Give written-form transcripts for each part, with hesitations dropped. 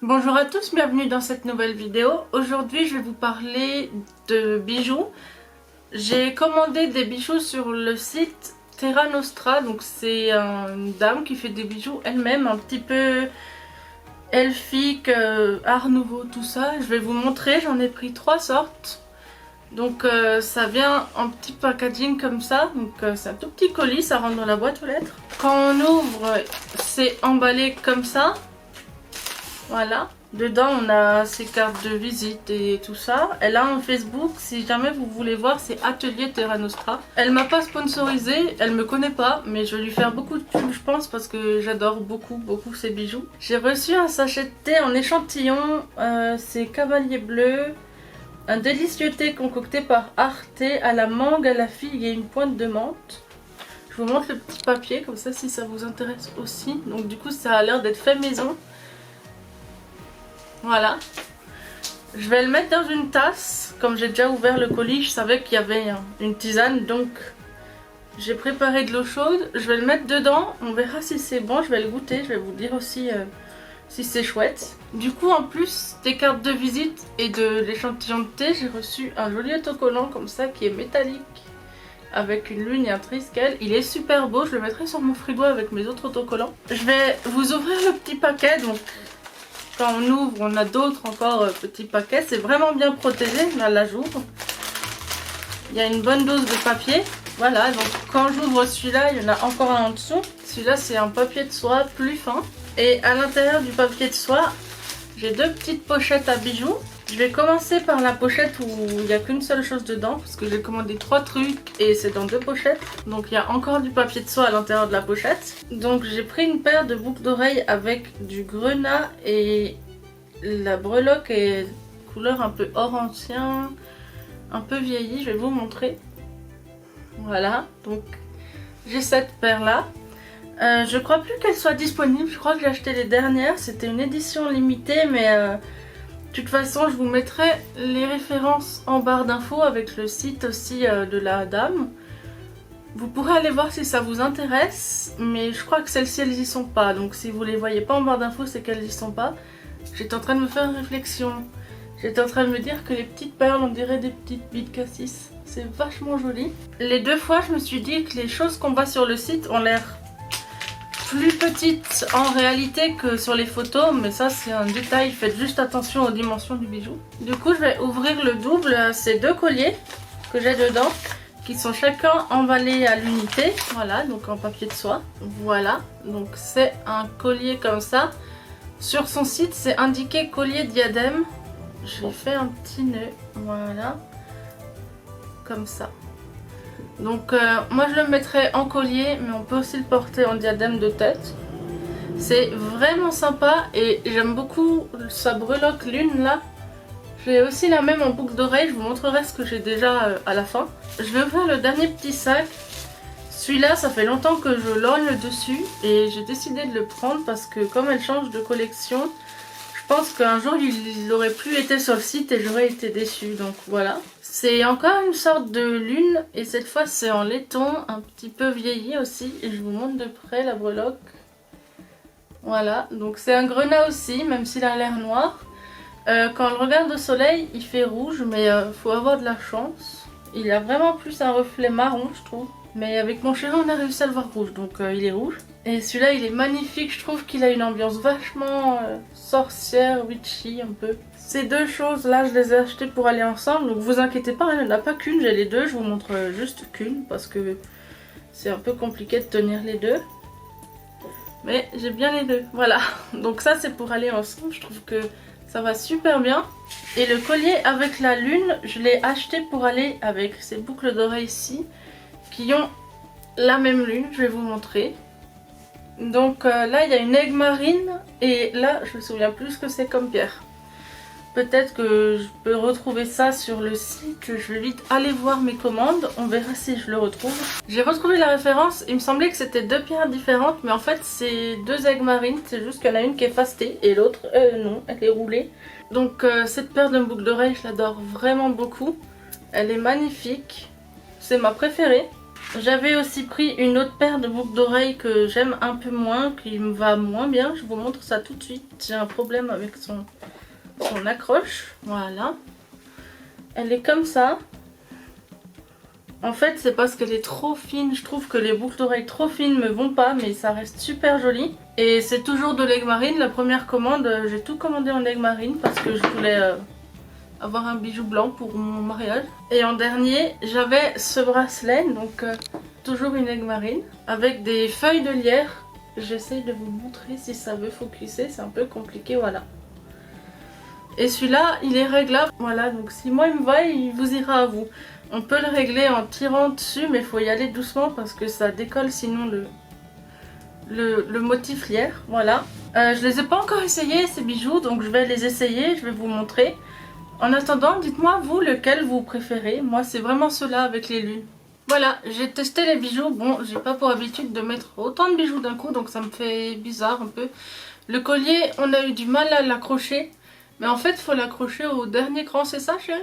Bonjour à tous, bienvenue dans cette nouvelle vidéo. Aujourd'hui je vais vous parler de bijoux. J'ai commandé des bijoux sur le site Terra Nostra, donc c'est une dame qui fait des bijoux elle-même, un petit peu elfique, art nouveau, tout ça. Je vais vous montrer, j'en ai pris 3 sortes. Donc ça vient en petit packaging comme ça, donc c'est un tout petit colis, ça rentre dans la boîte aux lettres. Quand on ouvre, c'est emballé comme ça. Voilà, dedans on a ses cartes de visite et tout ça. Elle a un Facebook, si jamais vous voulez voir, c'est Atelier Terra Nostra. Elle m'a pas sponsorisé, elle me connaît pas, mais je vais lui faire beaucoup de pub je pense parce que j'adore beaucoup ses bijoux. J'ai reçu un sachet de thé en échantillon, c'est Cavalier Bleu. Un délicieux thé concocté par Arte à la mangue, à la figue et une pointe de menthe. Je vous montre le petit papier comme ça si ça vous intéresse aussi. Donc du coup ça a l'air d'être fait maison. Voilà, je vais le mettre dans une tasse. Comme j'ai déjà ouvert le colis, je savais qu'il y avait une tisane, donc j'ai préparé de l'eau chaude. Je vais le mettre dedans, on verra si c'est bon, je vais le goûter, je vais vous dire aussi si c'est chouette. Du coup, en plus des cartes de visite et de l'échantillon de thé, j'ai reçu un joli autocollant comme ça qui est métallique avec une lune et un triskel. Il est super beau, je le mettrai sur mon frigo avec mes autres autocollants. Je vais vous ouvrir le petit paquet, donc quand on ouvre, on a d'autres encore petits paquets. C'est vraiment bien protégé. Là, j'ouvre. Il y a une bonne dose de papier. Voilà, donc quand j'ouvre celui-là, il y en a encore un en dessous. Celui-là, c'est un papier de soie plus fin. Et à l'intérieur du papier de soie, j'ai deux petites pochettes à bijoux. Je vais commencer par la pochette où il n'y a qu'une seule chose dedans, parce que j'ai commandé 3 trucs et c'est dans 2 pochettes. Donc il y a encore du papier de soie à l'intérieur de la pochette. Donc j'ai pris une paire de boucles d'oreilles avec du grenat et la breloque est couleur un peu or ancien, un peu vieillie, je vais vous montrer. Voilà, donc j'ai cette paire là. Je crois plus qu'elle soit disponible, je crois que j'ai acheté les dernières, c'était une édition limitée mais... de toute façon, je vous mettrai les références en barre d'infos avec le site aussi de la dame. Vous pourrez aller voir si ça vous intéresse, mais je crois que celles-ci, elles y sont pas. Donc si vous les voyez pas en barre d'infos, c'est qu'elles y sont pas. J'étais en train de me faire une réflexion. J'étais en train de me dire que les petites perles, on dirait des petites billes de cassis. C'est vachement joli. Les 2 fois, je me suis dit que les choses qu'on voit sur le site ont l'air plus petite en réalité que sur les photos, mais ça c'est un détail, faites juste attention aux dimensions du bijou. Du coup je vais ouvrir le double à ces 2 colliers que j'ai dedans, qui sont chacun emballés à l'unité, voilà, donc en papier de soie. Voilà, donc c'est un collier comme ça. Sur son site c'est indiqué collier diadème. J'ai fait un petit nœud, voilà, comme ça. Donc moi je le mettrai en collier, mais on peut aussi le porter en diadème de tête. C'est vraiment sympa et j'aime beaucoup sa breloque lune là. J'ai aussi la même en boucle d'oreille, je vous montrerai ce que j'ai déjà à la fin. Je vais ouvrir le dernier petit sac. Celui-là ça fait longtemps que je lorgne dessus et j'ai décidé de le prendre parce que comme elle change de collection, je pense qu'un jour il aurait plus été sur le site et j'aurais été déçue, donc voilà. C'est encore une sorte de lune et cette fois c'est en laiton, un petit peu vieilli aussi, et je vous montre de près la breloque. Voilà, donc c'est un grenat aussi, même s'il a l'air noir. Quand on le regarde au soleil, il fait rouge, mais faut avoir de la chance. Il a vraiment plus un reflet marron, je trouve. Mais avec mon chéri, on a réussi à le voir rouge, donc il est rouge. Et celui-là, il est magnifique, je trouve qu'il a une ambiance vachement sorcière, witchy un peu. Ces 2 choses-là, je les ai achetées pour aller ensemble, donc vous inquiétez pas, il n'y en a pas qu'une, j'ai les 2, je vous montre juste qu'une, parce que c'est un peu compliqué de tenir les 2. Mais j'ai bien les 2, voilà. Donc ça, c'est pour aller ensemble, je trouve que ça va super bien. Et le collier avec la lune, je l'ai acheté pour aller avec ces boucles d'oreilles ici, qui ont la même lune, je vais vous montrer. Donc là il y a une aigue marine et là je me souviens plus ce que c'est comme pierre. Peut-être que je peux retrouver ça sur le site, je vais vite aller voir mes commandes, on verra si je le retrouve. J'ai retrouvé la référence, il me semblait que c'était 2 pierres différentes mais en fait c'est 2 aigues marines, c'est juste qu'il y en a une qui est fastée et l'autre non, elle est roulée. Donc cette paire de boucles d'oreilles je l'adore vraiment beaucoup, elle est magnifique, c'est ma préférée. J'avais aussi pris une autre paire de boucles d'oreilles que j'aime un peu moins, qui me va moins bien. Je vous montre ça tout de suite. J'ai un problème avec son accroche. Voilà. Elle est comme ça. En fait, c'est parce qu'elle est trop fine. Je trouve que les boucles d'oreilles trop fines me vont pas, mais ça reste super joli. Et c'est toujours de l'aigle marine. La première commande, j'ai tout commandé en aigle marine parce que je voulais avoir un bijou blanc pour mon mariage. Et en dernier, j'avais ce bracelet, donc toujours une aigle marine, avec des feuilles de lierre. J'essaye de vous montrer si ça veut focuser, c'est un peu compliqué, voilà. Et celui-là, il est réglable, voilà, donc si moi il me va, il vous ira à vous. On peut le régler en tirant dessus, mais il faut y aller doucement parce que ça décolle sinon le motif lierre, voilà. Je les ai pas encore essayés ces bijoux, donc je vais les essayer, je vais vous montrer. En attendant, dites-moi vous lequel vous préférez. Moi c'est vraiment ceux-là avec les lunes. Voilà, j'ai testé les bijoux. Bon, j'ai pas pour habitude de mettre autant de bijoux d'un coup, donc ça me fait bizarre un peu. Le collier, on a eu du mal à l'accrocher. Mais en fait, il faut l'accrocher au dernier cran, c'est ça chérie?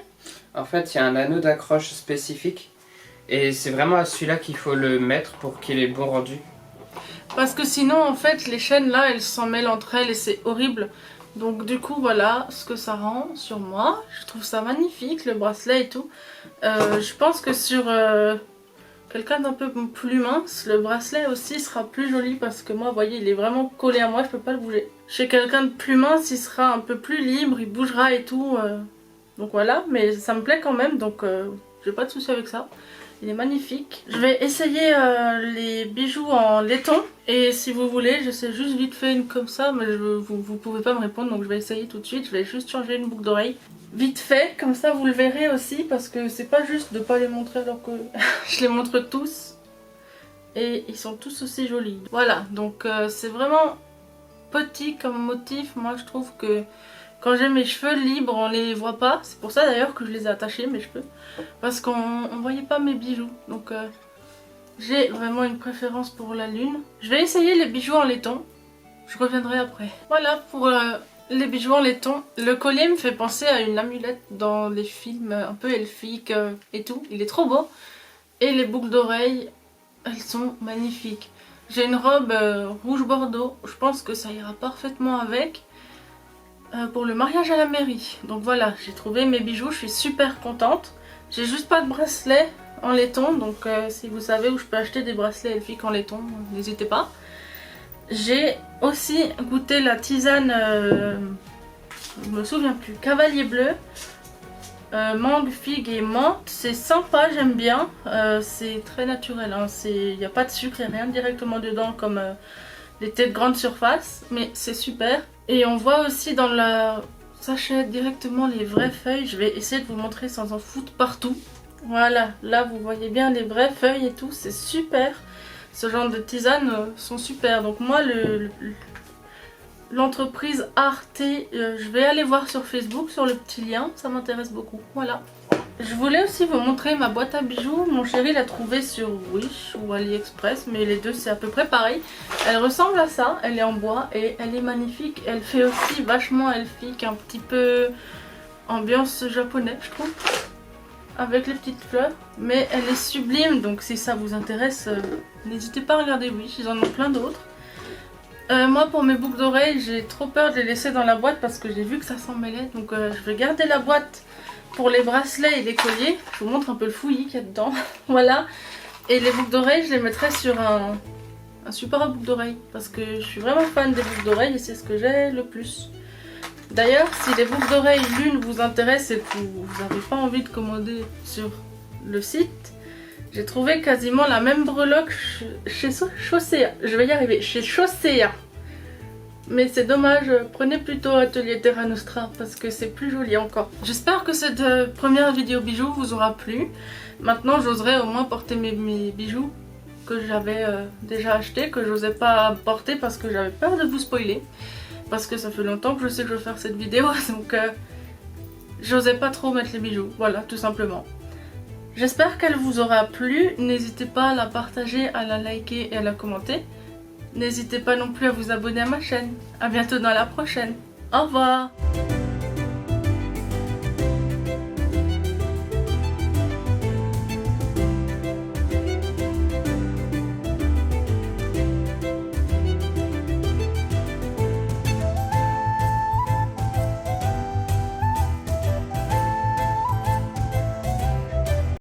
En fait, il y a un anneau d'accroche spécifique. Et c'est vraiment à celui-là qu'il faut le mettre pour qu'il ait le bon rendu. Parce que sinon, en fait, les chaînes là, elles s'en mêlent entre elles et c'est horrible. Donc du coup, voilà ce que ça rend sur moi. Je trouve ça magnifique, le bracelet et tout. Je pense que sur quelqu'un d'un peu plus mince, le bracelet aussi sera plus joli parce que moi, vous voyez, il est vraiment collé à moi, je peux pas le bouger. Chez quelqu'un de plus mince, il sera un peu plus libre, il bougera et tout. Donc voilà, mais ça me plaît quand même, donc j'ai pas de souci avec ça. Il est magnifique. Je vais essayer les bijoux en laiton. Et si vous voulez, je sais juste vite fait une comme ça, mais vous pouvez pas me répondre, donc je vais essayer tout de suite. Je vais juste changer une boucle d'oreille. Vite fait, comme ça vous le verrez aussi, parce que c'est pas juste de pas les montrer alors que je les montre tous. Et ils sont tous aussi jolis. Voilà, donc c'est vraiment petit comme motif. Moi je trouve que quand j'ai mes cheveux libres, on les voit pas. C'est pour ça d'ailleurs que je les ai attachés, mes cheveux. Parce qu'on voyait pas mes bijoux. Donc j'ai vraiment une préférence pour la lune. Je vais essayer les bijoux en laiton. Je reviendrai après. Voilà pour les bijoux en laiton. Le collier me fait penser à une amulette dans les films un peu elfiques et tout. Il est trop beau. Et les boucles d'oreilles, elles sont magnifiques. J'ai une robe rouge bordeaux. Je pense que ça ira parfaitement avec. Pour le mariage à la mairie. Donc voilà, j'ai trouvé mes bijoux, je suis super contente. J'ai juste pas de bracelet en laiton, donc si vous savez où je peux acheter des bracelets elfiques en laiton, n'hésitez pas. J'ai aussi goûté la tisane, je me souviens plus, cavalier bleu, mangue, figue et menthe. C'est sympa, j'aime bien, c'est très naturel, hein. Il n'y a pas de sucre et rien directement dedans comme les thés de grande surface, mais c'est super. Et on voit aussi dans la sachet directement les vraies feuilles. Je vais essayer de vous montrer sans en foutre partout. Voilà, là vous voyez bien les vraies feuilles et tout, c'est super. Ce genre de tisanes sont super. Donc moi, l'entreprise Arte, je vais aller voir sur Facebook, sur le petit lien, ça m'intéresse beaucoup. Voilà. Je voulais aussi vous montrer ma boîte à bijoux. Mon chéri l'a trouvée sur Wish ou AliExpress, mais les deux c'est à peu près pareil. Elle ressemble à ça, elle est en bois et elle est magnifique. Elle fait aussi vachement elfique, un petit peu ambiance japonaise je trouve, avec les petites fleurs. Mais elle est sublime, donc si ça vous intéresse, n'hésitez pas à regarder Wish, ils en ont plein d'autres. Moi pour mes boucles d'oreilles, j'ai trop peur de les laisser dans la boîte parce que j'ai vu que ça s'en mêlait. Donc je vais garder la boîte pour les bracelets et les colliers. Je vous montre un peu le fouillis qu'il y a dedans. Voilà. Et les boucles d'oreilles, je les mettrai sur un support à boucles d'oreilles. Parce que je suis vraiment fan des boucles d'oreilles et c'est ce que j'ai le plus. D'ailleurs, si les boucles d'oreilles l'une vous intéressent et que vous n'avez pas envie de commander sur le site, j'ai trouvé quasiment la même breloque chez Chaussea. Je vais y arriver, chez Chaussea. Mais c'est dommage, prenez plutôt Atelier Terra Nostra parce que c'est plus joli encore. J'espère que cette première vidéo bijoux vous aura plu. Maintenant j'oserai au moins porter mes bijoux que j'avais déjà achetés, que j'osais pas porter parce que j'avais peur de vous spoiler. Parce que ça fait longtemps que je sais que je vais faire cette vidéo, donc j'osais pas trop mettre les bijoux, voilà tout simplement. J'espère qu'elle vous aura plu, n'hésitez pas à la partager, à la liker et à la commenter. N'hésitez pas non plus à vous abonner à ma chaîne. A bientôt dans la prochaine. Au revoir.